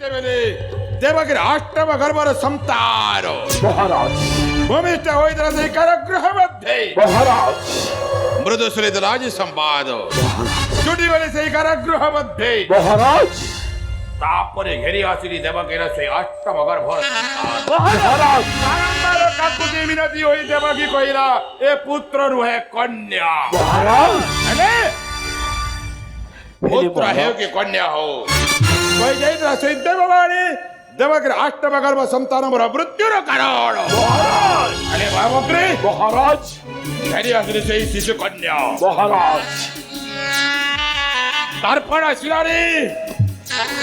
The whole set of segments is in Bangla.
ಸತ್ಯವೇನೆ ದೇವಗಿರಿ ಅಷ್ಟಮ ಗರ್ಭರ ಸಂತಾನ মহারাজ ಭೂಮಿಷ್ಠ ಹೋಯ್ತರ ಕರಗೃಹ ಮಧ್ಯೆ মহারাজ ಮೃದು ಸುಲಿದ ರಾಜ ಸಂವಾದ ಚುಟಿವಲಿ সেই কারাগৃহ মধ্যে মহারাজ তারপরে ঘেরে আসিলি দেবগিরা সেই অষ্টম গর্ভর মহারাজ বারম্বার কাকুতি মিনতি হই দেবগী কইরা এ পুত্র রুহে কন্যা মহারাজ মানে পুত্র হেউ কি কন্যা হো কই যাইতা সেই দেববাণী দেবগির অষ্টম গর্ভ সন্তানমর মৃত্যুর কারণ মহারাজ আরে বাবগ্রে মহারাজ ঘেরে আসিলি সেই শিশু কন্যা মহারাজ তারপর আসিলারে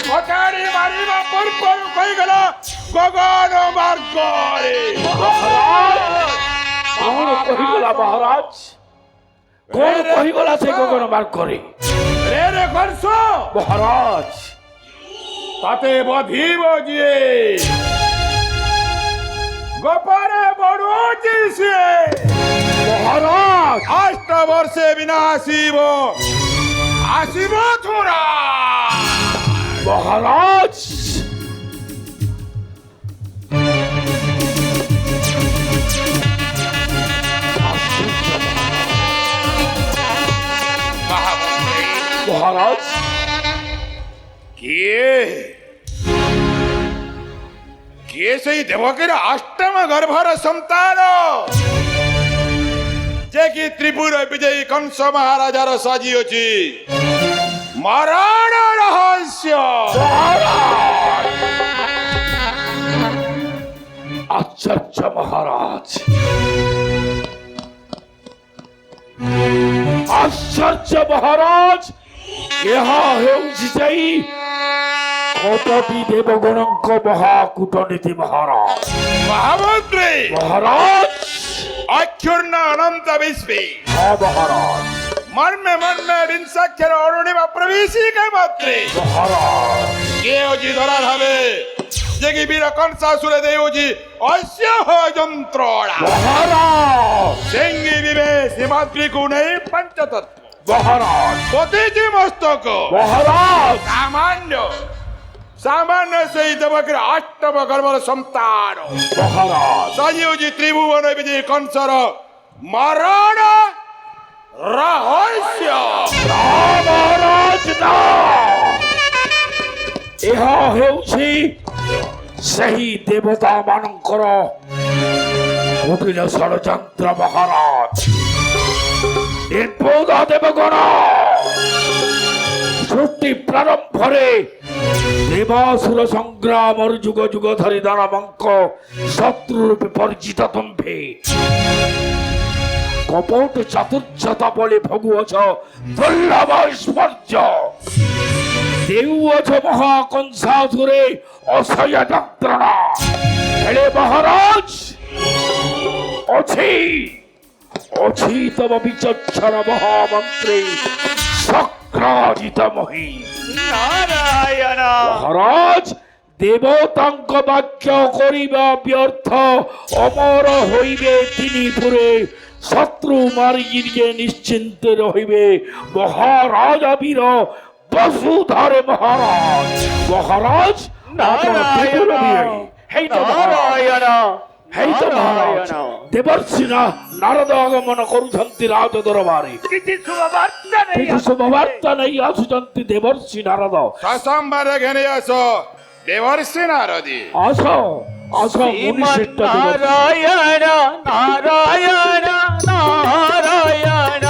কটারি মারিবা পরপর কই গেল গগন মার্গরে কোন কহিগলা মহারাজ কোন কহিগলা সে গগন মার করে রে রে করছ মহারাজ তাতে বধিব জিয়ে গোপারে বড়ুচিছে মহারাজ অষ্ট বর্ষে বিনাশিব আসিব থোরা মহারাজ মহারাজ কে কে সেই দেবকের অষ্টম গর্ভর সন্তান যে কি ত্রিপুর বিজয়ী কংস মহারাজার সাজিয়েছি মরণ রহস্য আশ্চর্য মহারাজ আশ্চর্য মহারাজ ଏହା ହେଉଛି ଯାଇ କପଟି ଦେବଗଣଙ୍କ ମହାକୂଟନୀତି ମହାରାଜ মহামন্ত্রী ମହାରାଜ অক্ষুর্ণ অনন্ত বিশ্বে ହଁ ମହାରାଜ মর্মে মর্মে বিংশাক্ষর অরুণিমা প্রবেশিকা মাত্রে মহারাজ কে অজি ধরা হবে যে কি বীর কংসাসুরে দেউজি অস্যহ যন্ত্রণা মহারাজ সিংহি বিবে সীমাদ্রিকু নেই পঞ্চতত্ত্ব মহারাজ প্রতিটি মস্তক মহারাজ সামান্য সামান্য সেই দেবকের অষ্টম গর্ভর সন্তান মহারাজ সাজিউজি ত্রিভুবন বিজয়ী কংসর মরণ রহস্য মহারাজ ନା ଏହା ହେଉଛି ସେହି ଦେବତା ମାନଙ୍କର କୁଟିଳ ଷଡ଼ଯନ୍ତ୍ର ମହାରାଜ ନିର୍বোଧ ଦେବଗଣ ସୃଷ୍ଟି ପ୍ରାରମ୍ଭରେ ଦେବାସୁର ସଂଗ୍ରାମର ଯୁଗ ଯୁଗ ଧରି ଦାନବଙ୍କ ଶତ୍ରୁ ରୂପେ ପରିଚିତ ତୁମ୍ଭେ কপট চাতুর্যতা বলে ভগুଅଛ দুর্লভ ঐশ্বর্য দেউଅଛ মহাকংসাসুরে অসহ্য যন্ত্রণা হেলে মহারাজ অছি অছি তব বিচক্ষণ মহামন্ত্রী সক্রাজিত মহি নারায়ণ মহারাজ দেবতাঙ্ক বাক্য করিবা ব্যর্থ অমর হইবে তিনি পুরে শত্রু মারিয়ে নিশ্চিন্তে রহিবে মহারাজ বীর বসুধরে মহারাজ মহারাজ নারায়ণ নারায়ণ হেইত মহারাজ দেবর্ষিনা নারদ আগমন করুଛନ୍ତି রাজ দরবারে କିଛି ଶୁଭବାର୍ତ୍ତା ନେଇ କିଛି ଶୁଭବାର୍ତ୍ତା ନେଇ ଆସୁଛନ୍ତି ଦେବର୍ଷି ନାରଦ সসম্বারে ঘেনে আসো দেবর্ষি নারদী আস আস মুনি শ্রেষ্ঠ দেবর্ষি নারায়ণ নারায়ণ নারায়ণ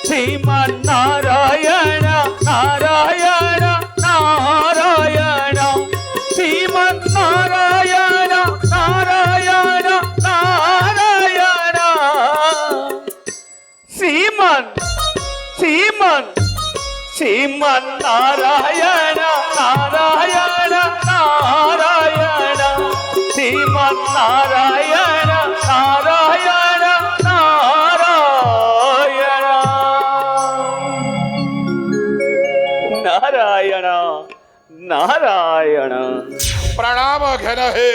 শ্রীমান নারায়ণ নারায়ণ নারায়ণ শ্রীমান নারায়ণ নারায়ণ নারায়ণ শ্রীমান শ্রীমান শ্রীমান নারায়ণ নারায়ণ নারায়ণ শ্রীমান নারায়ণ নারায়ণ নারায়ণ নারায়ণ নারায়ণ প্রণাম ঘেন হে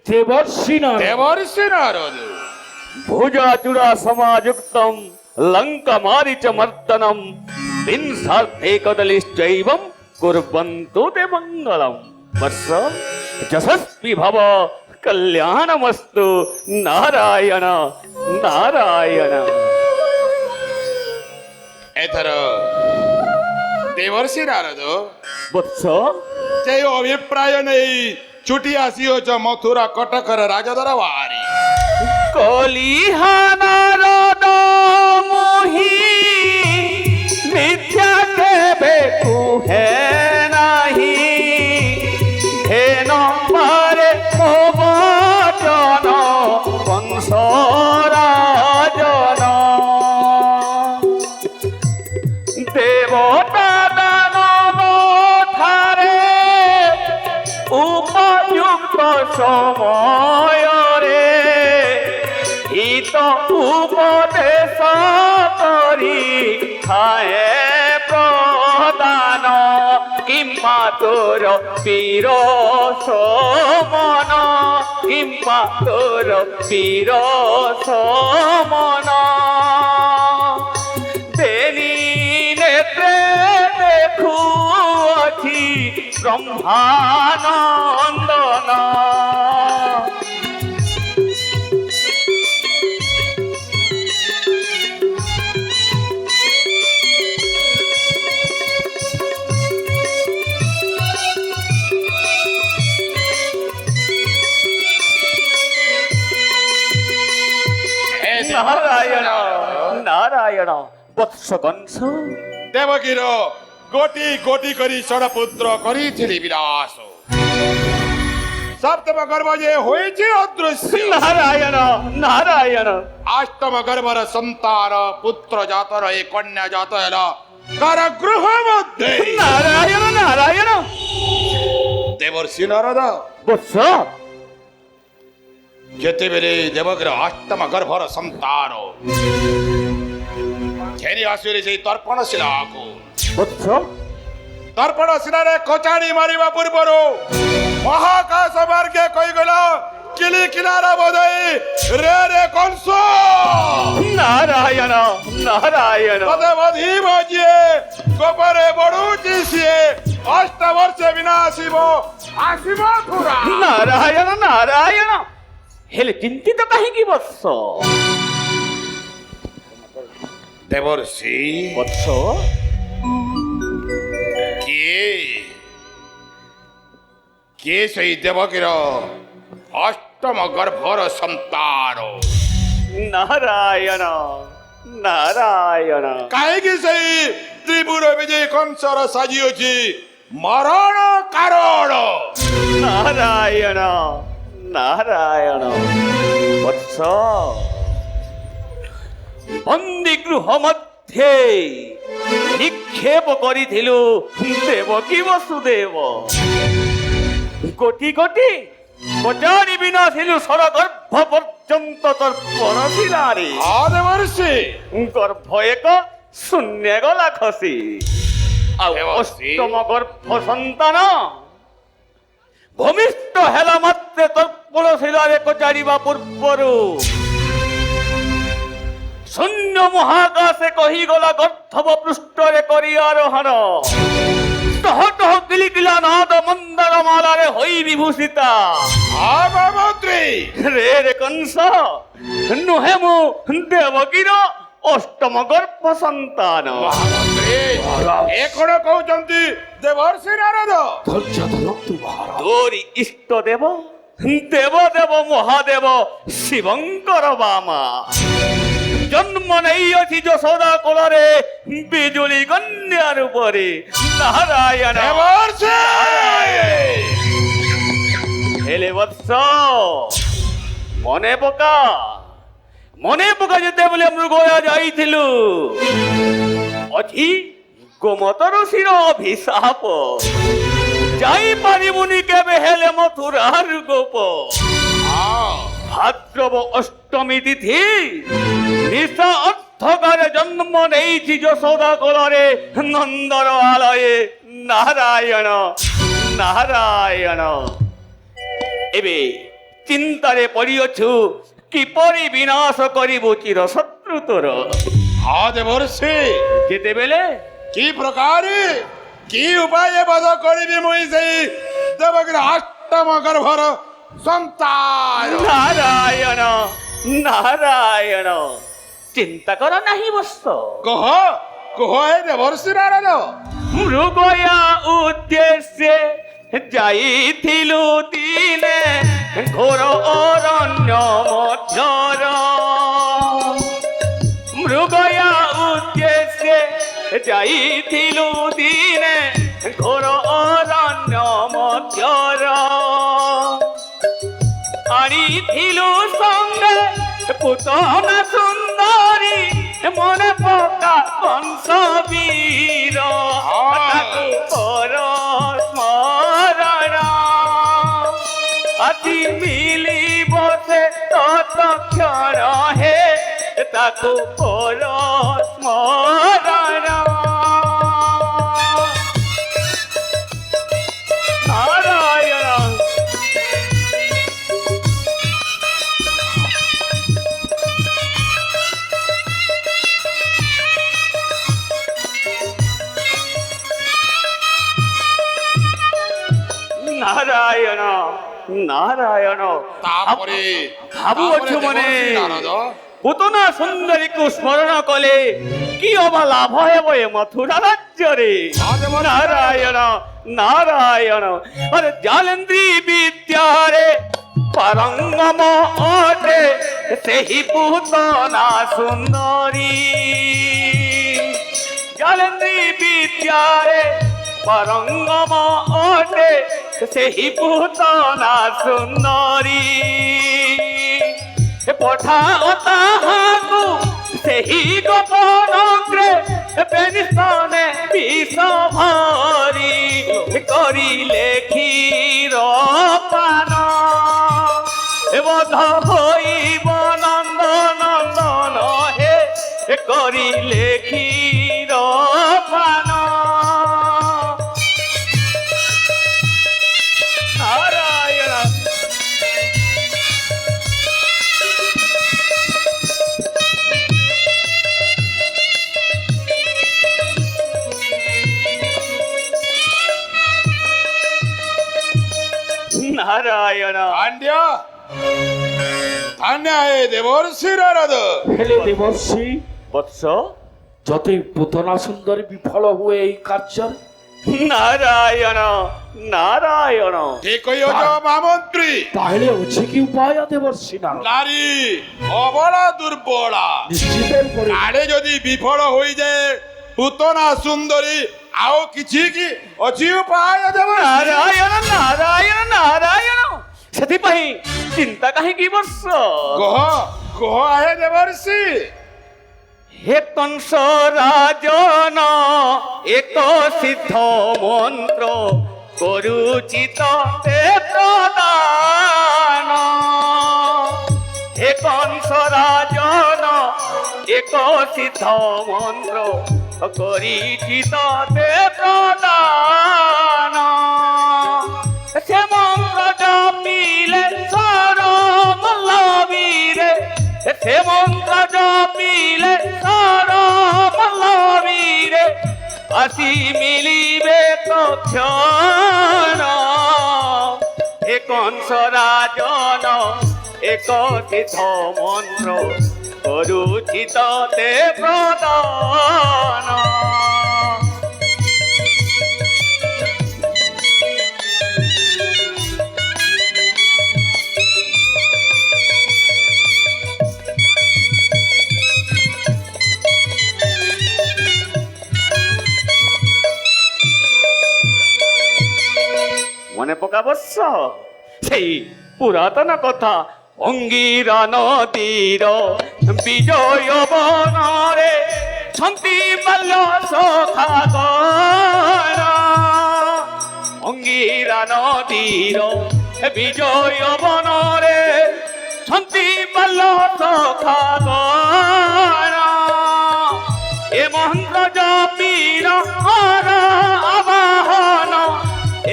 দেবর্ষি নারদ দেবর্ষি নারদ भुजाचुरा समायुक्तं लङ्कमारिच मर्दनं विंशार्थेकदलिश्चैवं कुर्वन्तु ते मङ्गलम् वत्स यशस्वी भव कल्याणमस्तु नारायण नारायण ଏଥର ଦେବର୍ଷି ନାରଦ वत्स ଯେଉଁ ଅଭିପ୍ରାୟ ନେଇ ଛୁଟି ଆସିଅଛ ମଥୁରା କଟକର ରାଜଦରବାରୀ कलिहा नारद मोहि मिथ्या केबे कुहे नाही हे नम्बरे मो वचन वंशराजन देवता दानव ठारे उपयुक्त समयरे हित उपदेश करी खाए प्रदान किम्बा तोर पीर समन किम्बा तोर पीर समन तेनी नेत्रे देखुअछि ब्रह्मानन्दन नारायण नारायण वत्स कंस ଦେବକୀର ଗୋଟି ଗୋଟି କରି ଷଡ଼ପୁତ୍ର କରିଥିଲି ବିନାଶ ସପ୍ତମ ଗର୍ଭ ଯେ ହୋଇଛି ଅଦୃଶ୍ୟ नारायण नारायण ଅଷ୍ଟମ ଗର୍ଭର ସନ୍ତାନ ପୁତ୍ର ଜାତର ଏ କନ୍ୟା ଜାତ ହେଲା କାରାଗୃହ ମଧ୍ୟରେ नारायण नारायण ଦେବର୍ଷି ନାରଦ वत्स ଯେତେବେଳେ ଦେବକୀର ଅଷ୍ଟମ ଗର୍ଭର ସନ୍ତାନ ଘେରି ଆସିଲେ ସେଇ ତର୍ପଣ ଶିଳାକୁ वत्स ତର୍ପଣ ଶିଳାରେ କଚାଡ଼ି ମାରିବା ପୂର୍ବରୁ ମହାକାଶ ମାର୍ଗେ କହିଗଲା କିଲି କିନାର ବଜାଇ ରେ ରେ କଂସ नारायण नारायण ତତେ ବଧିବ ଯିଏ ଗୋପରେ ବଢୁଛି ସିଏ ଅଷ୍ଟ ବର୍ଷ ବିନା ଆସିବ ଆସିବ ପୁରା नारायण नारायण हेले चिंतित काहींकी वत्स ଦେବର୍ଷି वत्स କିଏ କିଏ ସେଇ ଦେବକୀର ଅଷ୍ଟମ ଗର୍ଭର ସନ୍ତାନ नारायण नारायण କାହିଁକି ସେଇ ତ୍ରିପୁର ବିଜୟ କଂସର ସାଜିଅଛି ମରଣ କାରଣ नारायण नारायण वत्स बंदी गृह मध्ये निक्षेप करिथिलु देवकी वसुदेव कोटि कोटि कचारी बिना थिलु सरगर्भ पर्यंत तर्पण शिलारे ହଁ ଦେବର୍ଷି गर्भ एक शून्य गला खसी ଆଉ ଦେବର୍ଷି ଅଷ୍ଟମ ଗର୍ଭ ସନ୍ତାନ ଭୂମିଷ୍ଠ ହେଲା ମାତ୍ରେ ତର୍ପଣ ଶିଳାରେ କଚାଡ଼ିବା ପୂର୍ବରୁ ଶୂନ୍ୟ ମହାକାଶେ କହିଗଲା ଗର୍ଦ୍ଧବ ପୃଷ୍ଠରେ କରି ଆରୋହଣ ଟହ ଟହ କିଲିକିଲା ନାଦ ମନ୍ଦାର ମାଳାରେ ହୋଇ ବିଭୂଷିତା ହଁ ମନ୍ତ୍ରୀ ରେ ରେ କଂସ ନୁହେଁ ମୁଁ ଦେବକୀର ଅଷ୍ଟମ ଗର୍ଭ ସନ୍ତାନ ମହାମନ୍ତ୍ରୀ ଏ କଣ କହୁଛନ୍ତି ଦେବର୍ଷି ନାରଦ ତୋରି ଇଷ୍ଟ ଦେବ ଦେବ ଦେବ ମହାଦେବ ଶିବଙ୍କର ବାମା ଜନ୍ମ ନେଇଅଛି ଯଶୋଦା କୋଳରେ ବିଜୁଳି କନ୍ୟା ରୂପରେ ନାରାୟଣ ଦେବର୍ଷି ହେଲେ ବତ୍ସ ମନେ ପକା ଯେତେବେଳେ ମୃଗୟା ଯାଇଥିଲୁ ଅଛି ଗୋମତ ଋଷିର ଅଭିଶାପ ଯାଇପାରିବୁନି କେବେ ହେଲେ ମଥୁରାର ଗୋପ ଭାଦ୍ରବ ଅଷ୍ଟମୀ ତିଥି ନିଶା ଅର୍ଥକାରେ ଜନ୍ମ ନେଇଛି ଯଶୋଦା କୋଳରେ ନନ୍ଦର ଆଳୟେ ନାରାୟଣ ନାରାୟଣ ଏବେ ଚିନ୍ତାରେ ପଡ଼ିଅଛୁ କିପରି ବିନାଶ କରିବୁ ଚିର ଶତ୍ରୁ ତୋର ହଁ ଦେବର୍ଷି ଯେତେବେଳେ କି ପ୍ରକାର কি উপায়ে বধ করিবি মুই সেই দেবগীর অষ্টম গর্ভর সন্তান। নারায়ণ নারায়ণ, চিন্তা কর নাহি বৎস। কহ কহ হে দেবর্ষি নারদ। মৃগয়া উদ্দেশ্যে যাইଥିଲୁ দিনে ঘোর অরণ্য ମଧ୍ୟର। মৃগয়া উদ্দেশ্যে যাইଥିଲୁ দিনে ঘোর অরণ্য ମଧ୍ୟର। আনিଥିଲୁ সঙ্গে পুতনা সুন্দরী, মনে পকা কংস বীর। তাকু কর স্মরণ, আতি মিলিব সে তৎক্ষণ হে। তাকু কর স্মরণ। নারায়ণ নারায়ণ নারায়ণ। তারপরে ভাবুଅଛୁ মনে পুতনা সুন্দরীକୁ ସ୍ମରଣ କଲେ କି ଅବା ଲାଭ ହେବ ଏ ମଥୁରା ରାଜ୍ୟରେ। ନାରାୟଣ ନାରାୟଣ, ଆରେ ଜାଲେନ୍ଦ୍ରୀ ବିଦ୍ୟାରେ ପାରଙ୍ଗମ ଅଟେ ସେହି ପୁତନା ସୁନ୍ଦରୀ। ଜାଲେନ୍ଦ୍ରୀ ବିଦ୍ୟାରେ ପାରଙ୍ଗମ ଅଟେ ସେହି ପୁତନା ସୁନ୍ଦରୀ। ପଠାଅ ତାହାକୁ ସେହି ଗୋପନଗ୍ରେ ବେନିସ୍ତନେ ବିଷ ଭରି କରିଲେ କ୍ଷୀର ପାନ। ବଧ ହୋଇବ ନନ୍ଦ ନନ୍ଦନ হে କରିଲେ କ୍ଷୀର ପାନ। নারায়ণ নারায়ণ পাণ্ড্য ধন্য হে দেবর্ষি নারদ। হেলে দেবর্ষি, বৎস যদি পুতনা সুন্দরী বিফল হুয়ে এই কার্য, নারায়ণ নারায়ণ। ঠিক হইছ মহামন্ত্রী। তাহলে আছে কি উপায় দেবর্ষি নারদ? নারী অবলা দুর্বলা, নিশ্চিতের করে আড়ে যদি বিফল হয়ে যায় পুতনা সুন্দরী, আও কিছু কি অছি উপায় দেব? নারায়ণ নারায়ণ নারায়ণ, ସେଥିପାଇଁ ଚିନ୍ତା କାହିଁକି ବର୍ଷ? কহ কহ হে দেবর্ষি। হে কংস রাজন এক সিদ্ধ মন্ত্র করুচি তে প্রদান। হে কংস রাজন এক সিদ্ধ মন্ত্র করিছি তে প্রদান। সে মন্ত্র জপিলে সরম লবিরে, সে মন্ত্র জপিলে সরম লবিরে আসি মিলিবে তক্ষণ। হে কংস রাজন এক সিদ্ধ মন্ত্র করুচি তে প্রদান। মনে পকা বৎস সেই পুরাতন কথা। অঙ্গিরা নদীর বিজয় বনরে ছন্তি বাল্য সখাগণ। অঙ্গিরা নদীর বিজয় বনরে ছন্তি বাল্য সখাগণ। এ মন্ত্র জপির হর আবাহন,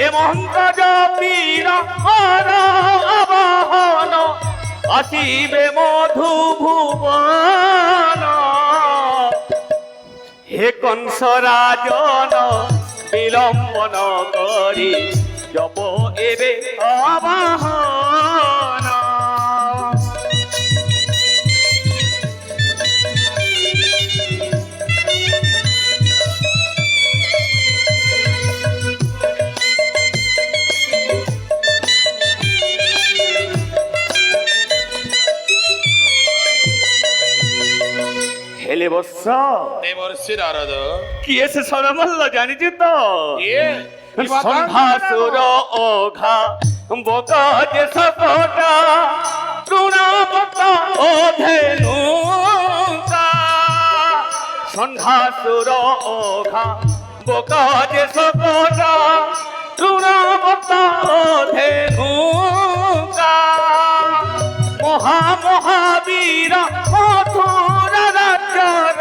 এ মন্ত্র জপির হর আবাহন আসিবে মধু ভুবন। হে কংস রাজন বিলম্ব ন করি জপ এবে আবাহন। হেলে বৎস, দেবর্ষি নারদ কিয়ে সে সরমল্ল জানিছি তো? ইয়ে সন্ধ্যাসুর ওঘা বকাজ সকটা তৃণাবত ও ধেনুকা। সন্ধ্যাসুর ওঘা বকাজ সকটা তৃণাবত ও ধেনুকা। মহামহাবীর মথুর রাজ্যর,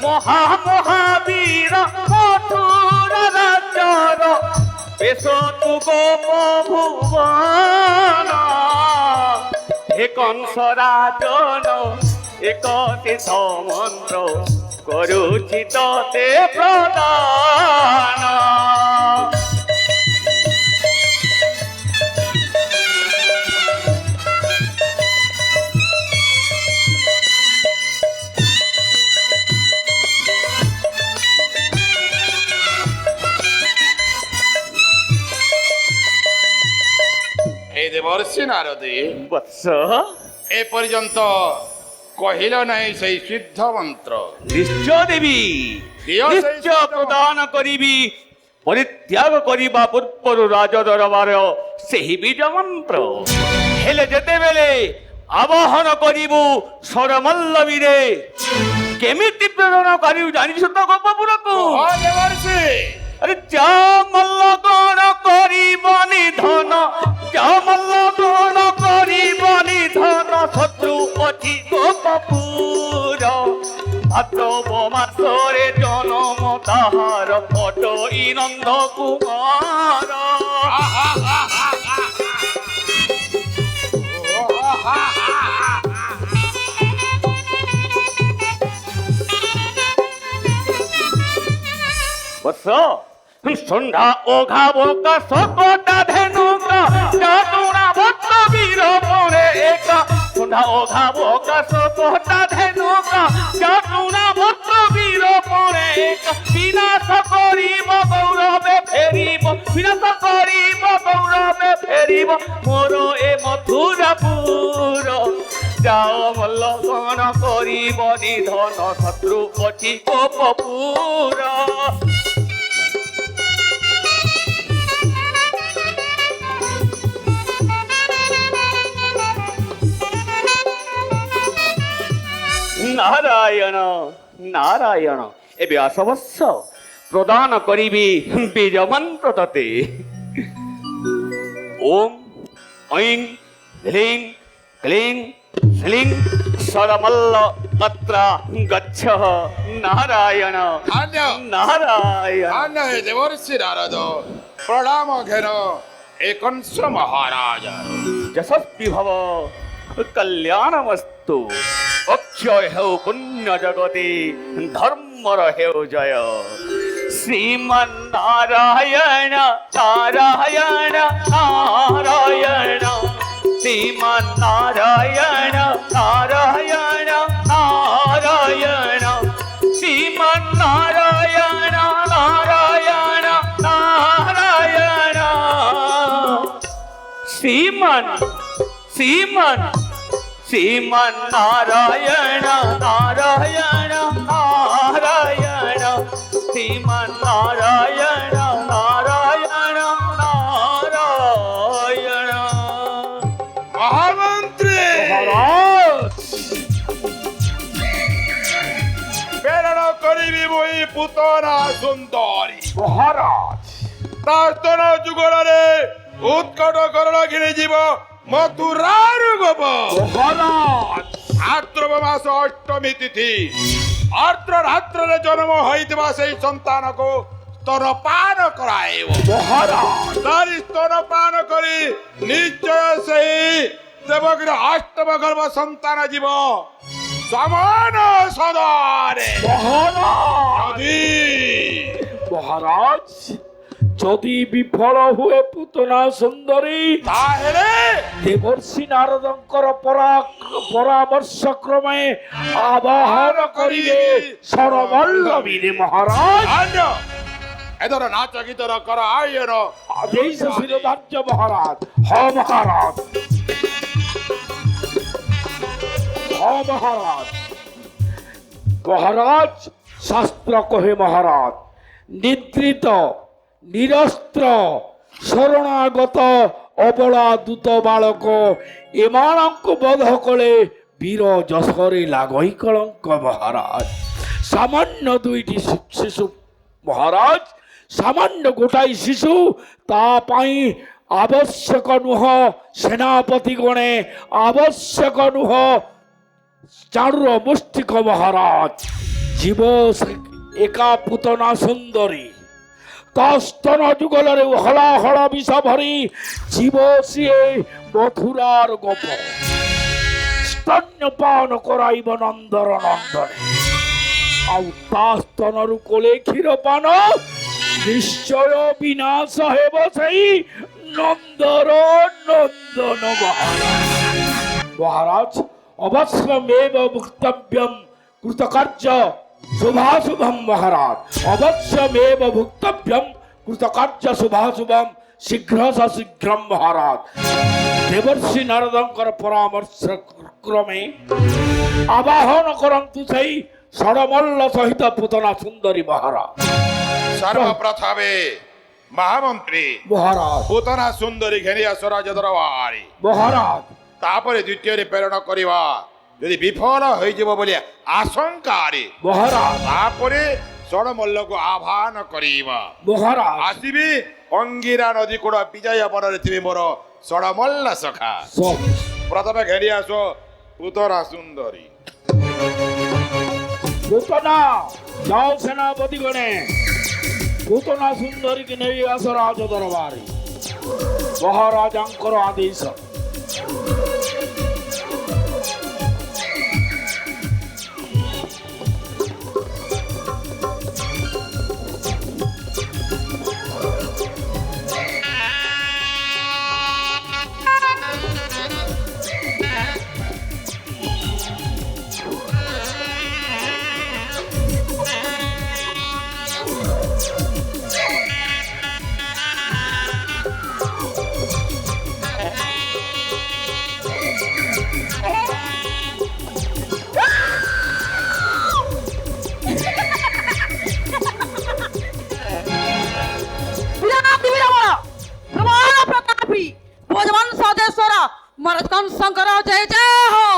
মহামহাবীর মথুর রাজ্যর বেশ তু গোপ ভুবন। হে কংস রাজন একতিশ মন্ত্র করুছি ততে প্রদান। এই দেবর্ষি নারদে বৎস, এ পর্যন্ত কহিল নাই সেই সিদ্ধ মন্ত্র। নিশ্চয় দেবী, দিও সেই নিশ্চয় সিদ্ধ প্রদান করিবি। পরিত্যাগ করিবা ପୂର୍ବରୁ ରାଜ ଦରବାର ସେହି ବୀଜ ମନ୍ତ୍ର। ହେଲେ ଯେତେବେଳେ ଆବାହନ କରିବୁ ସରମଲ୍ଲବୀରେ, କେମିତି ପ୍ରେରଣ କରିବୁ ଜାଣିଛୁ ତ ଗୋପପୁରକୁ? ও দেবর্ষি আরে যা মল্ল গণ করিব নিধন, যা মল্ল গণ করিব নিধন, শত্রু অতি গোপপুর। ভাদ্রব মাসরে জনম তাহার অটই নন্দ কুমার। বৎস, সন্ধ্যা ওঘা বোকা সকটা ধেনুকা চাটুনা ভক্ত বীর পরে একা। সন্ধ্যা ওঘা বোকা সকটা ধেনুকা চাটুনা ভক্ত বীর পরে একা। বিনাশ করিব গৌরবে ফেরিব, বিনাশ করিব গৌরবে ফেরিব মোর এ মথুরাপুর। যাও মল্ল গণ করিব নিধন, শত্রু অতি গোপপুর। নারায়ণ নারায়ণ, ଏବେ ଆସ ବତ୍ସ, ପ୍ରଦାନ କରିବି ବୀଜ ମନ୍ତ୍ର ତତେ। ଓಂ ଐଂ ହ୍ରୀଂ କ୍ଲିଂ ଶ୍ଲିଂ ସରମଲ୍ଲ ଅତ୍ର ଗଚ୍ଛ। নারায়ণ ধন্য নারায়ণ। ধন্য হে দেবর্ষি নারদ, প্রণাম ঘেন এ কংস মহারাজ। যশস্বী ভব কল্যাণমস্তু। অক্ষয় হেউ পুণ্য জগতে, ধর্মর হেউ জয়। শ্রীমন্নারায়ণ নারায়ণ নারায়ণ, শ্রীমন্নারায়ণ নারায়ণ নারায়ণ, শ্রীমন্নারায়ণ নারায়ণ নারায়ণ। শ্রীমন শ্রীমন শ্রীমন্নারায়ণ নারায়ণ নারায়ণ, শ্রীমন্নারায়ণ নারায়ণ নারায়ণ। মহামন্ত্রী মহারাজ, প্রেরণ করিবি বই পুতনা সুন্দরী। মহারাজ, তার স্তন যুগଳରେ উৎকট করণ ঘিরে জীব মথুরার গোপ। মহারাজ, ভাদ্রব মাস অষ্টমী তিথি আর্দ্র রাত্রে জন্ম হইଥିବା সেই সন্তানକୁ স্তনপান କରାଇବ। মহারাজ, তারি স্তনপান କରି ନିଶ୍ଚୟ ସେହି ଦେବଗିର ଅଷ୍ଟମ ଗର୍ଭ ସନ୍ତାନ ଯିବ ସମାନ ସଦାରେ। মহারাজ, ଯଦି মহারাজ যদি বিফল হুয়ে পুতনা সুন্দরী তাহলে দেবর্ষি নারদঙ্কর পরামর্শ ক্রমে আবাহন করিবে সরবল্লভীরে মহারাজ। আন্য এদর নাচ গীতর কর আয়ন আদেশ শিরোধার্য মহারাজ। হ মহারাজ, হ মহারাজ। মহারাজ শাস্ত্র কহে মহারাজ, নিদ্রিত নিরস্ত্র শরণাগত অবলা দূত বালক এମାନଙ୍କୁ বধ কলে বীর যশরে লাগই কলঙ্ক মহারাজ। সামান্য দুইটি শিশু মহারাজ, সামান্য গোটাই শিশু, তা পাই আবশ্যক নুহ সেনাপতিগণে, আবশ্যক নুহ চারুর মুষ্টিক মহারাজ। জীব একা পুতনা সুন্দরী, তস্তন যুগলরে হলা হলা বিষ ভরি জীব সিয়ে মথুরার গোপ স্তন্যপান করাইব নন্দর নন্দনে। ଆଉ ତା ସ୍ତନରୁ କୋଳେ କ୍ଷୀର ପାନ ନିଶ୍ଚୟ ବିନାଶ ହେବ ସେଇ ନନ୍ଦର ନନ୍ଦନ ମହାରାଜ। ଅବଶ୍ୟମେବ ଭୁକ୍ତବ୍ୟಂ କୃତକାର୍ଯ୍ୟ ଶୁଭାଶୁଭಂ ମହାରାଜ। ଅବଶ୍ୟମେବ ଭୁକ୍ତବ୍ୟಂ କୃତକାର୍ଯ୍ୟ ଶୁଭାଶୁଭಂ ଶୀଘ୍ର ଶୀଘ୍ରಂ ମହାରାଜ। ଦେବର୍ଷି ନାରଦଙ୍କର ପରାମର୍ଶ କ୍ରମେ ଆବାହନ କରନ୍ତୁ ସେଇ ষড়মল্ল সহিত পুতনা সুন্দরী মহারাজ। সর্বপ্রথমে মহামন্ত্রী মহারাজ, পুতনা সুন্দরী ঘেনিয়া স্বরাজ দরবারে মহারাজ। তারপরে দ্বিতীয়রে প্রেরণ করিবা যদি বিফল হয়েযিব বলে আশঙ্কারে মহারাজ, তারপরে ষড়মল্লକୁ আহ্বান করিবা। মহারাজ। আসিবি অঙ্গিরা নদী কূল বিজয় বନରେ থিবি মোর ষড়মল্ল সখা। প্রথমে ঘেনিয়া আস পুতনা সুন্দরী। পুতনা যাও সেনাপতি গণে, পুতনা সুন্দরীকে নেই আস রাজ দরবারে। মহারাজাঙ্কর আদেশ। শঙ্কর জয় জয় হো।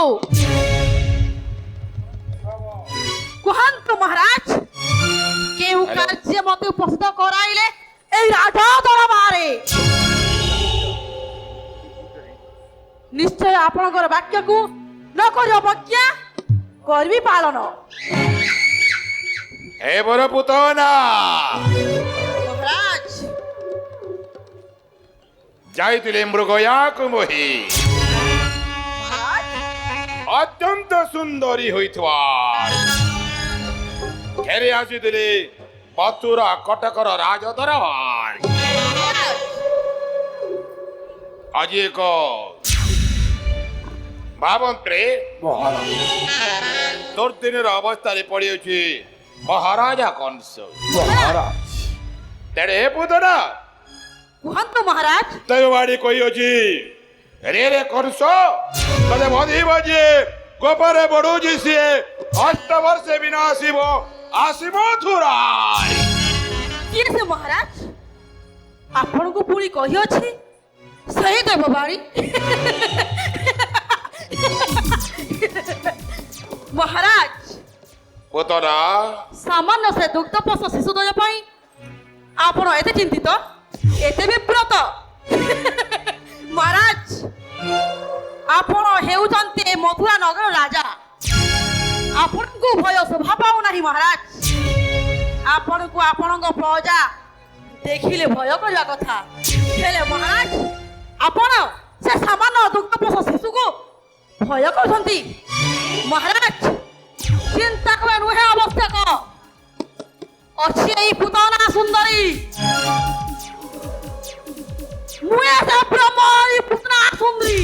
কুহন্তু মহারাজ, কেউ কার্যে মতে উপস্থিত করাইলে এই রাজা দরবারে নিশ্চয় আপনার বাক্যকু ন করি অবজ্ঞা করবি পালন। হে বড় পুতনা মহারাজ, যাইতিলে মৃগয়াক মোহি মহারাজ, অত্যন্ত সুন্দরী হইথবার ঘেরে আসিলে মথুরা কটকর রাজ দরবার। আজি এক ভাবন্ত্রে মহারাজ, দুর্দিনের অবস্থায় পড়িয়েছি মহারাজা কংস। মহারাজ। তেড়ে হে পুতনা কুহন্তু মহারাজ, দৈবাড়ি কইছি রে রে কংস তদে বধিব যে গোপরে বড়ুজি সিয়ে অষ্টবর্ষে বিনা আসিব আসিব মথুরায়। কি আছে মহারাজ, আপনাকে পুরি কহিଅছি সেই দেববাড়ি। মহারাজ, পুতনা সামান্য সে দুগ্ধপোষ শিশুদ্বয় পাই আপন এতে চিন্তিত, এতে বিব্রত। মহারাজ, আপন হেউচন্তি এ মথুরা নগর রাজা। ଆପଣଙ୍କୁ ଭୟ ଶୋଭା ପାଉନାହିଁ ମହାରାଜ। ଆପଣଙ୍କୁ ଆପଣଙ୍କ ପ୍ରଜା ଦେଖିଲେ ଭୟ କରିବା କଥା, ହେଲେ ମହାରାଜ ଆପଣ ସେ ସାମାନ୍ୟ ଦୁଗ୍ଧପୋଷ ଶିଶୁକୁ ଭୟ କରୁଛନ୍ତି। ମହାରାଜ, ଚିନ୍ତା କରିବା ନୁହେଁ ଆବଶ୍ୟକ। ଅଛି ଏଇ ପୁତନା ସୁନ୍ଦରୀ মুয়ে সে ব্রহ্মী পুতনা সুন্দরী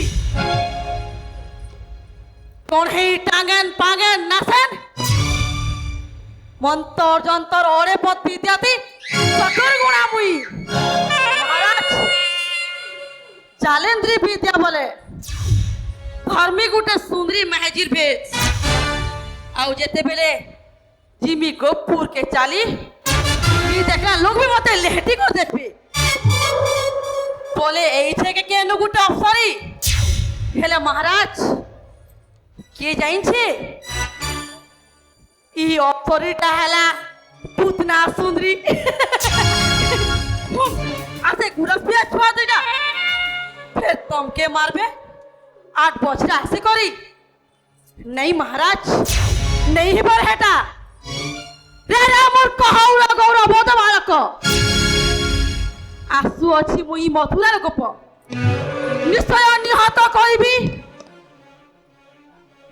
কণেই টাঙ্গেন পাঙ্গেন নাচেন মন্তর যন্তর ওরে পদ বিদ্যাতি চতুর গুণা মুই মহারাজ জালেন্দ্রী বিদ্যা বলে ধর্মী গুটে সুন্দরী মেহেজির বেশ আউ যেতেবেলে জিমি গোপুর কে চালি দেখলা লোক भी মতে লেহটি করে দেখবে বলে এই থেকে কেন গুটে অফসারি হেলে মহারাজ কে জানছে ই অফসারিটা হেলা পুতনা সুন্দরী আসে গুড়াস পিয়া ছুয়া দিনা ফের তমকে মারবে 8 বছর আসে করি नहीं महाराज नहीं बर हेटा रे रामर कहाउला गौरव बोध बालक आसु अछि मुई मथुरार गोप निश्चय निहत कइबी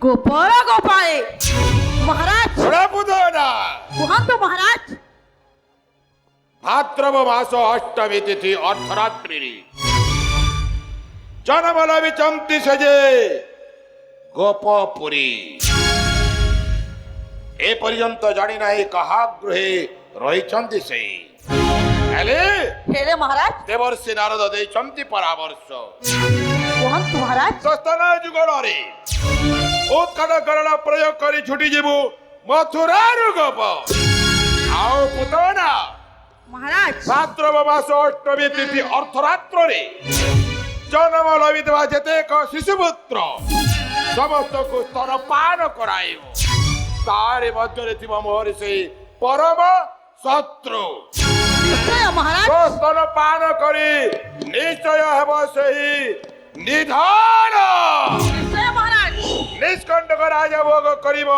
गोपर गोपाए महाराज ওরে পুতনা कुहंतु महाराज ভাদ্রব মাস অষ্টমী তিথি অর্ধরাত্রি জনবল বিচন্তি সেজে গোপপুরী এ পর্যন্ত জানি নাই কাহা গৃহে রহিছন্তি সেই হেলে हेले महाराज দেবর্ষি নারদ ଦେଇଛନ୍ତି পরামর্শ कुहंतु महाराज সস্তানা যুগଳରେ উৎকট করণ প্রয়োগ କରି ছুটি ଯିବୁ মথুরার গোপ ଆଉ পুতনা महाराज ভাদ্রব মাস অষ্টমী তিথি অর্ধরাত্রে জন্ম লভিଥିବା ଯେତେକ ଶିଶୁପୁତ୍ର ସମସ୍ତଙ୍କୁ ସ୍ତନପାନ କରାଇବ ତାରି ମଧ୍ୟରେ ଥିବା ମୋର ସେଇ ପରମ ଶତ୍ରୁ निश्चय महाराज ସ୍ତନପାନ କରି ନିଶ୍ଚୟ ହେବ ସେହି ନିଧନ निश्चय महाराज ନିଷ୍କଣ୍ଟକ ରାଜଭୋଗ କରିବ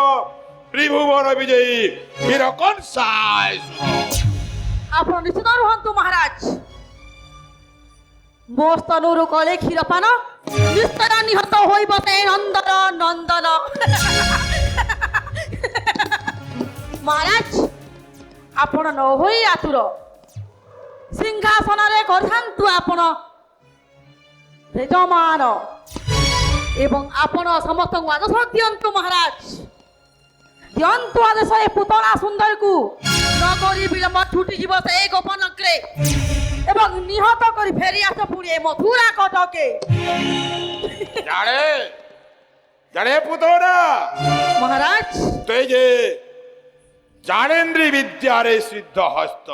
ତ୍ରିଭୁବନ ବିଜୟୀ ବୀର କଂସାୟ ଆପଣ ନିଶ୍ଚିତ ରୁହନ୍ତୁ ମହାରାଜ ମୋ ସ୍ତନରୁ କଲେ କ୍ଷୀରପାନ ନିଶ୍ଚୟ ନିହତ ହୋଇବ ସେ ନନ୍ଦନ ନନ୍ଦନ ମହାରାଜ ଆପଣ ନ ହୋଇ ଆତୁର ସିଂହାସନରେ କରିଥାନ୍ତୁ ଆପଣ ଯଜମାନ ଏବଂ ଆପଣ ସମସ୍ତଙ୍କୁ ଆଦେଶ ଦିଅନ୍ତୁ ମହାରାଜ ଦିଅନ୍ତୁ ଆଦେଶ ଏ ପୁତନା ସୁନ୍ଦରକୁ নগরী বিলম্ব ছুটি যাব সেই গোপনগ্রে এবং নিহত করে ফেরি আসে পুরী মথুরা কটকে জানে জানে পুতনা মহারাজ তুই যে জানেন্দ্রী বিদ্যারে সিদ্ধ হস্ত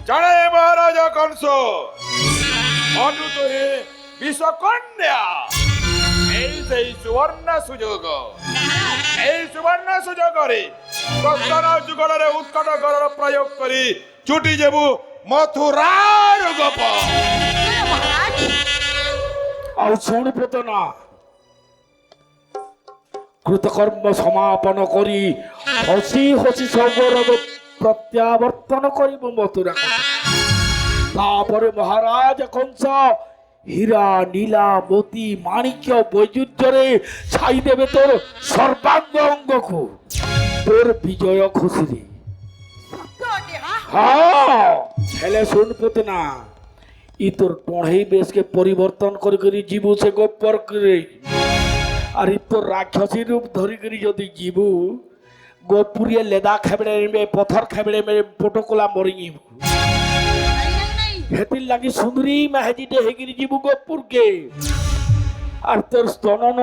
জানে মহারাজ কংস অনুত হে বিষকন্যা এই সেই সুবর্ণ সুযোগ এই সুবর্ণ সুযোগরে প্রস্তান যুগଳରେ উৎকট গরর প্রয়োগ করি ছুটি যাবু মথুরার গোপ মহারাজ ଆଉ ଶୁଣି ପୁତନା କୃତକର୍ମ ସମାପନ କରି ହସି ହସି ସୌଗରବ ପ୍ରତ୍ୟାବର୍ତ୍ତନ କରିବ ମଥୁରା ତାପରେ ମହାରାଜ କଂସ ହୀରା ନୀଲା ମୋତି ମାଣିକ୍ୟ ବୈଜୁର୍ଯ୍ୟରେ ଛାଇଦେବେ ତୋର ସର୍ବାଙ୍ଗ ଅଙ୍ଗକୁ তোর বিজয় খুশি সত্যি হ্যাঁ হ্যাঁ হেলে শুন পুতনা ই তোর টঢ়েই বেশকে পরিবর্তন করি করি জীবু সে গোপর করে আর ই তোর রাক্ষসী রূপ ধরি করি যদি জীবু গোপুরিয়ে লেদা খেবড়ে নেবে পথর খেবড়ে মেরে পোটকলা মরি যাবু হেতির লাগি সুন্দরী মেহেজিটে হেগিরি জীবু গোপুরকে আর তোর স্তনন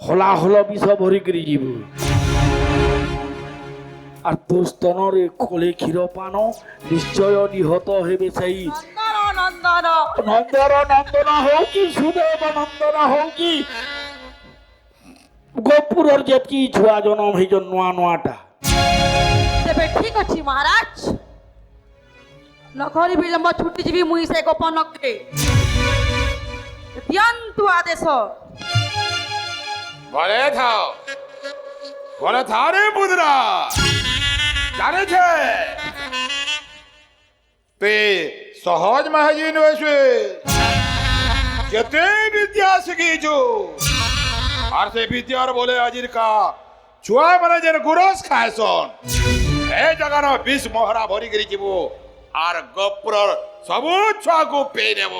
হলা হল বিষ ভরি করি জীবু আর তোর স্তনরে কোলে ক্ষীরপান নিশ্চয় নিহত হেবে সেই নন্দন নন্দন নন্দর নন্দন হও কি সুদেব নন্দন হও কি গোপুরর যেতকি ছুয়া জনম হইছ নূয়া নূয়াটা তেবে ঠিক আছে মহারাজ নগরী বিলম্ব ছুটি যাবি মুই সে গোপনগ্রে দিয়ন্তু আদেশ বলে থাও বলে থাও রে পুতনা জানেছে তুই সহজ মহাজি নয়েছে কেতে বিদ্যা শিখিছু আর সে বিদ্যার বলে আজির কা ছুয়া মানে যেন গুরস খায়সন ସେ ଜାଗାର ବିଷ ମହରା ଭରିକିରି ଯିବୁ আর গোপ্রর সবু ছুয়াকু পেয়ে নেব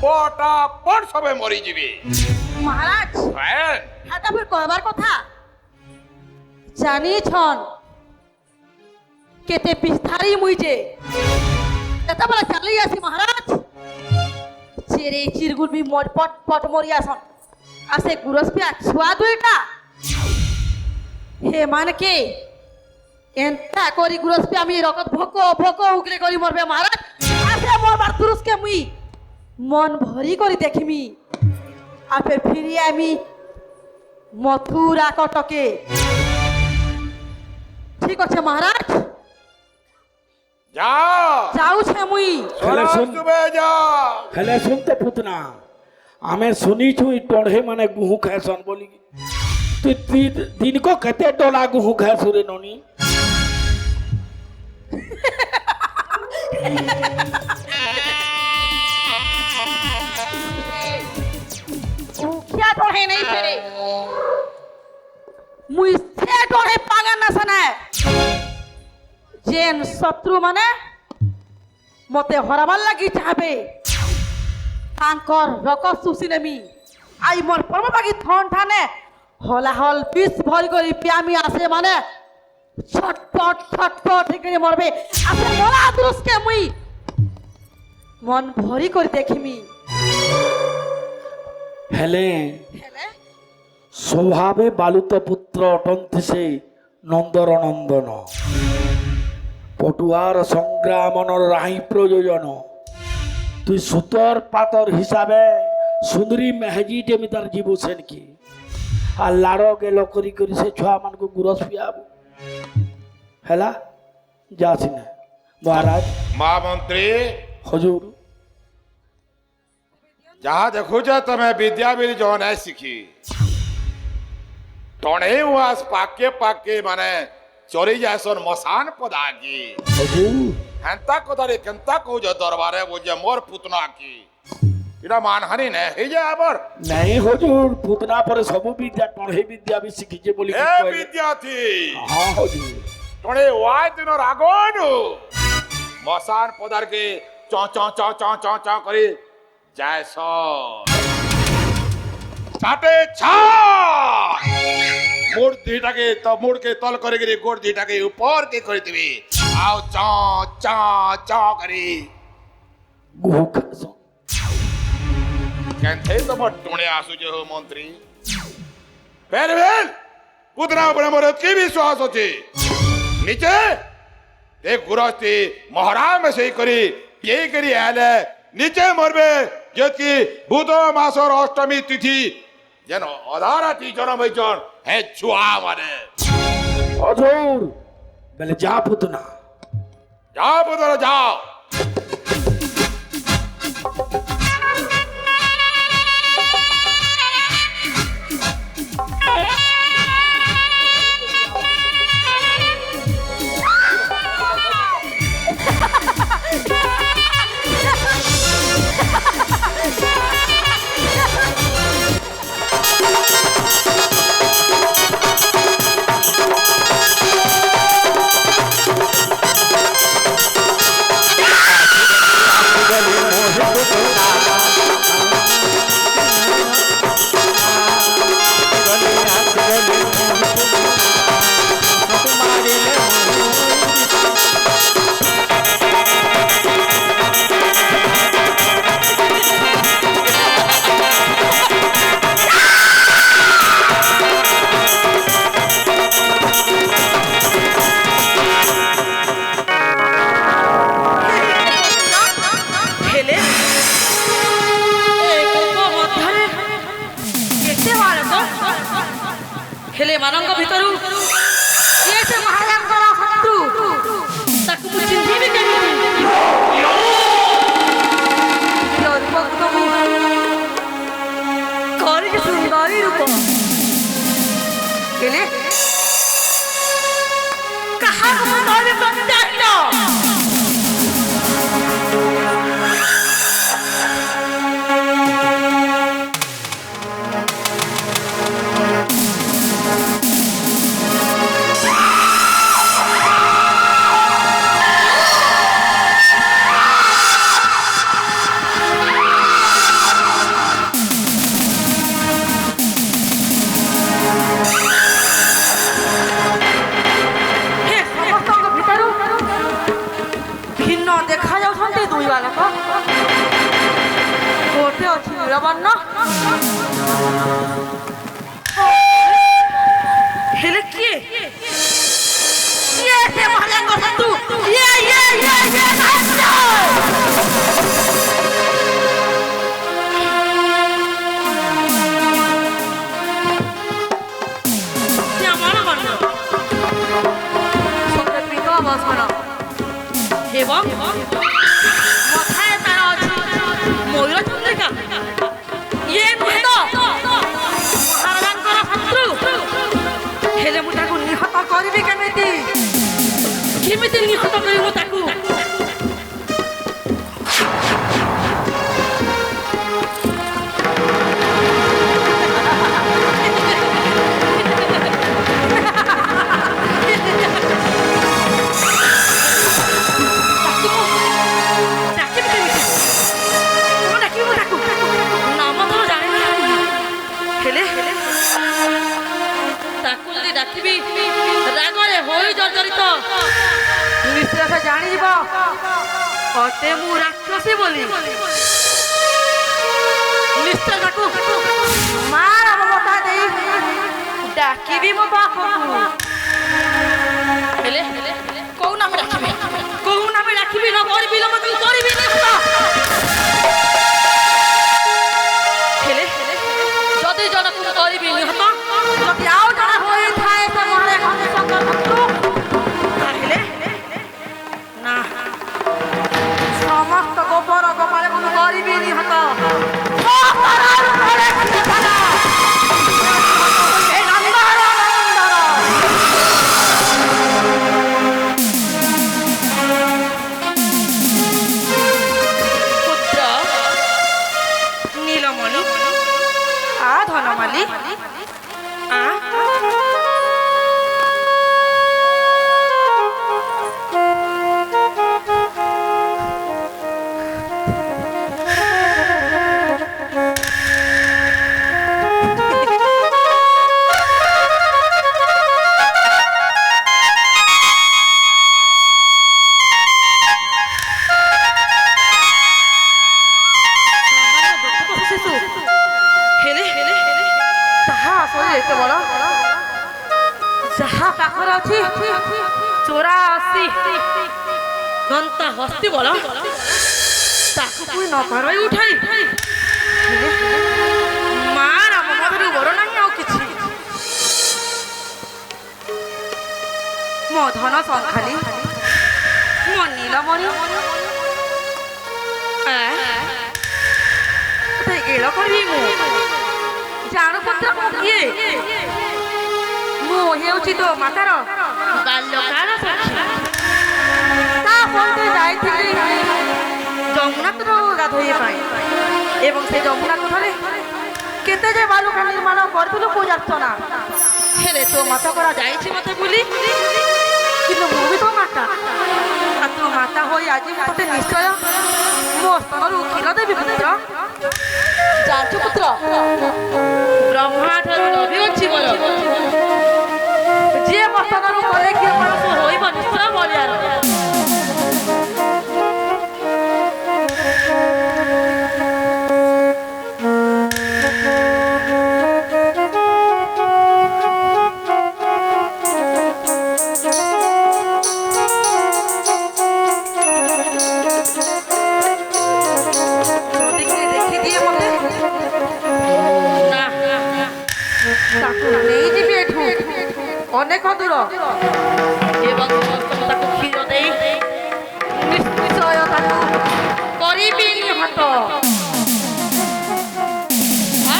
পটা পট সবে মরি যাবে মহারাজ হ্যাঁ হাটা ফির কহবার কথা জানিছন কেতে পিস্তারি মুইছে এটা বলে চালি আসি মহারাজ চেরে চিরগুল বি মর পট পট মরি আসন আসে গুরস পিয়া ছুয়া দুইটা হে মানকে এন্তা করি গুরস পিয়া আমি রকত ভোকো ভোকো উগলে করি মরবে মহারাজ আসে মরবার তুরস্কে মুই মন ভরি করি দেখিমি আপে ফিরি আমি মথুরা কটকে ঠিক আছে মহারাজ যা যাউছে মুই হেলে শুন সুবে যা হেলে শুনতে পুতনা আমি শুনিছু ই টড়ে মানে গুহু খাইছন বলি তুই দিনকো কেতে ডলা গুহু খাইছু রে ননি क्या टोहे नहीं फेरे मुई से टोहे पागल न सने जेन शत्रु माने मते हराबार लागि चाहबे तांकर रकत सुसी नेमी आई मोर परम बागी थन ठाने हला हल पिस भरी करी पियामी आसे माने छटपट छटपट করে মরবে আসে মোলা দুরুসকে মুই মন ভরি করে দেখিমি হেলে হেলে স্বভাবে বালুত পুত্র অটন্তি সে নন্দর নন্দন পটুয়ার সংগ্রামনর রাহি প্রয়োজন তুই সুতর পাতর হিসাবে সুন্দরী মেহেজি টেমি তার জীব সেন কি আর লাড় গেল করি করি সে ছুয়া মানকু গুরস পিয়াবু হেলা যাসি না মহারাজ মা মন্ত্রী হজুর যাহা দেখুছ তুমি বিদ্যা বিলি যখন নাই শিখি টনে উয়াস পাকে পাকে মানে চরি যাসন মশান পদাকি হজুর হেন্তা কথারে কেন্তা কৌছ দরবারে বুঝে মোর পুতনা কি এটা মানহানি নে এই যে আবার নাই হজুর পুতনা পরে সবু বিদ্যা টড়ে বিদ্যা বি শিখিছে বলি এ বিদ্যার্থী হ্যাঁ হজুর টনে ওয়াই দিনর আগনু মশান পদারকে চ চ চ চ চ চ করে যায়স কাটে ছা মুড় দিটাকে তো মুড়কে তল করে গিয়ে গোড় দিটাকে উপর কে করে দিবি আও চ চ চ করে গুহু খাস কেনথে তোমার টুনে আসুছে হো মন্ত্রী ফের ফের পুতনা উপরে মোর কি বিশ্বাস আছে নিচে দেখ গুরস্তি মহারাম সেই করি কে করি আলে নিচে মরবে যেকি বুধ মাসর অষ্টমী তিথি যেন অধারাটি জনম হইছন হে ছুয়া মানে হজুর বলে যা পুতনা যাও পুতনা যাও হেলে ହେଲେ ମାନଙ୍କ ଭିତରୁ କିଏ ସେ ମହାରାଜଙ୍କର ଶତ୍ରୁ ତାକୁ ମୁଁ ଚିହ୍ନିବି କେମିତି ରୂପକୁ ତ ମୁଁ କରିଛି ସୁନ୍ଦରୀ ରୂପ ହେଲେ କାହାକୁ ମୁଁ କହିବି ପ୍ରତ୍ୟାଖ୍ୟ କୋଉଠି ଅଛି ନୀଳବର୍ଣ୍ଣ? ହେଲେ କିଏ କିଏ ସେ ମହାରାଜାଙ୍କ ଶତ୍ରୁ? ନାଟ୍ୟ! এবং মাথায় তারা আছে ময়ূর চন্দ্রিকা। ইয়ে নୁହେଁ ତ ମହାରାଜାଙ୍କର ଶତ୍ରୁ। ହେଲେ ମୁଁ ତାକୁ ନିହତ କରିବି କେମିତି? କେମିତି ନିହତ କରିବି ମୁଁ ତାକୁ? ডাকিবি রাগরে হই জর্জরিত নিশ্চয় সে জানিব অতে মু রাক্ষসী বলি। নিশ্চয় তাকু মার মমতা দেই ডাকিবি মো পাখকু। হেলে কোউ নামে ডাকিবি? কোউ নামে ডাকিবি? ন করবি না মতে করবি না। হেলে যদি জনক করবি নিহত, যদি আও জনা হই থায় সে মরে খনে সঙ্গ শত্রু, তাহলে না সমস্ত গোপর গোপালে কোন করবি নিহত। পুত্র নীলমণি আ ধনমালী আ যাহা পাখর আছে 84 ঘন্টা হস্তি বল তাকু পুই নকরাই উঠাই মার মমতারু বড় নাই আর কিছু। মো ধন সংখালি মো নীলমণি এল করবি মু জাণু পুত্র মু কিଏ? ମୁଁ ହେଉଛି ତୋ ମାତାର ବାଲ୍ୟକାଳ ସଖୀ। ତା ସହିତ ଯାଇଥିଲି ଯମୁନା ତୀରକୁ ଗାଧୋଇବା ପାଇଁ ଏବଂ ସେ ଯମୁନା ତୀରରେ କେତେ ଯେ ବାଲୁକା ନିର୍ମାଣ କରିଥିଲୁ ପୂଜାର୍ଚ୍ଚନା। ହେଲେ ତୋ ମାତା ପରା ଯାଇଛି ମତେ ବୋଲି, କିନ୍ତୁ ମୁଁ ବି ତୋ ମାତା। ଆଉ ତୋ ମାତା ହୋଇ ଆଜି ମତେ ନିଶ୍ଚୟ ମୋ ସ୍ତନରୁ କ୍ଷୀର ଦେବି ପୁତ୍ର। ଜାଣିଛୁ ପୁତ୍ର ବ୍ରହ୍ମା ଠାରୁ ଲୋଭି ଅଛି ବଲ ଯିଏ ମସ୍ତନରୁ କଲେ କିଏ ପରଶ ହୋଇବ ନିଶ୍ଚୟ ବଳିଆର। ଦେଖିଦିଏ ମତେ ତାକୁ ନେଇଯିବି ଏଠୁ ଅନେକ ଦୂର ଏବଂ ତାକୁ କ୍ଷୀର ଦେଇ ନିଶ୍ଚୟ ତାକୁ କରିବି ନିହତ।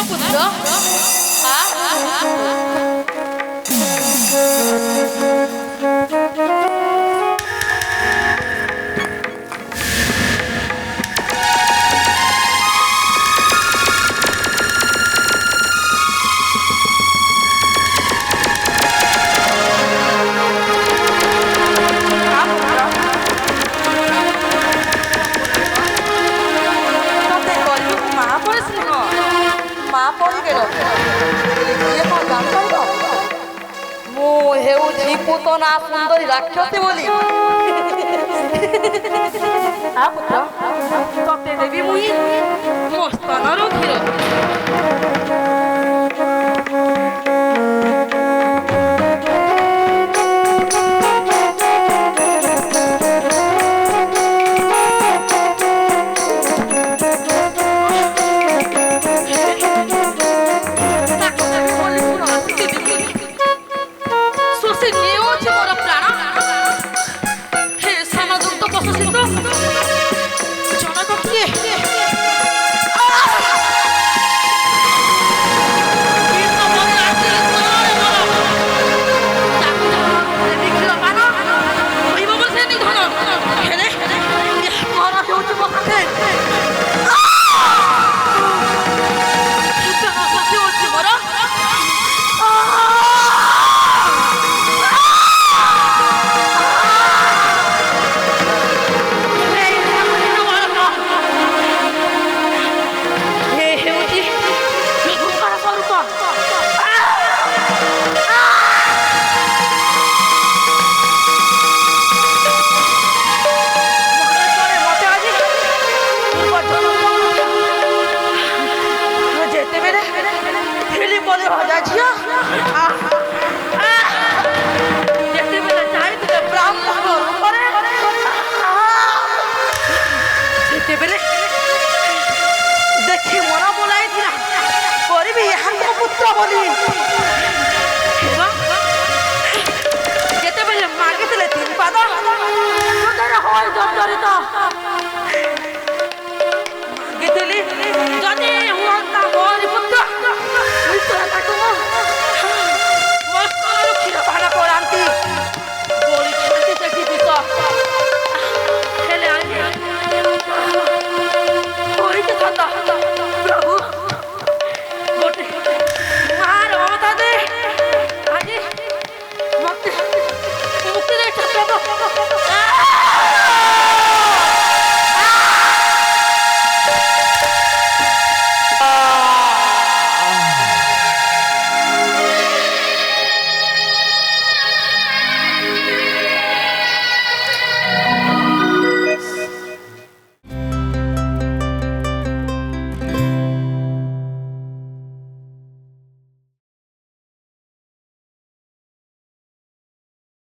ପୁତ୍ର ମୁଁ ହେଉଛି ପୂତନା ସୁନ୍ଦରୀ ରାକ୍ଷସୀ ବୋଲି। ପୁତ୍ର ତତେ ଦେବି ମୁଇଁ ମୋ ସ୍ତନର କ୍ଷୀର। ତାକୁ ଦେବି ବୋଲି ମୋର ଆସିଥିଲି। ଶୋଷି ନେଉଛି ମୋର ପ୍ରାଣ। ହେ ସାମଦୂତ ପ୍ରଶଂସିତ ଜନକ କିଏ? ଦେଖି ମନ ବୋଲାଇଥିଲା କରିବି ଏହାଙ୍କ ପୁତ୍ର ବୋଲି। ଯେତେବେଳେ ମାଗିଥିଲେ ତିନି ପାଦ ହୃଦୟରେ ହୋଇ ଜର୍ଜରିତ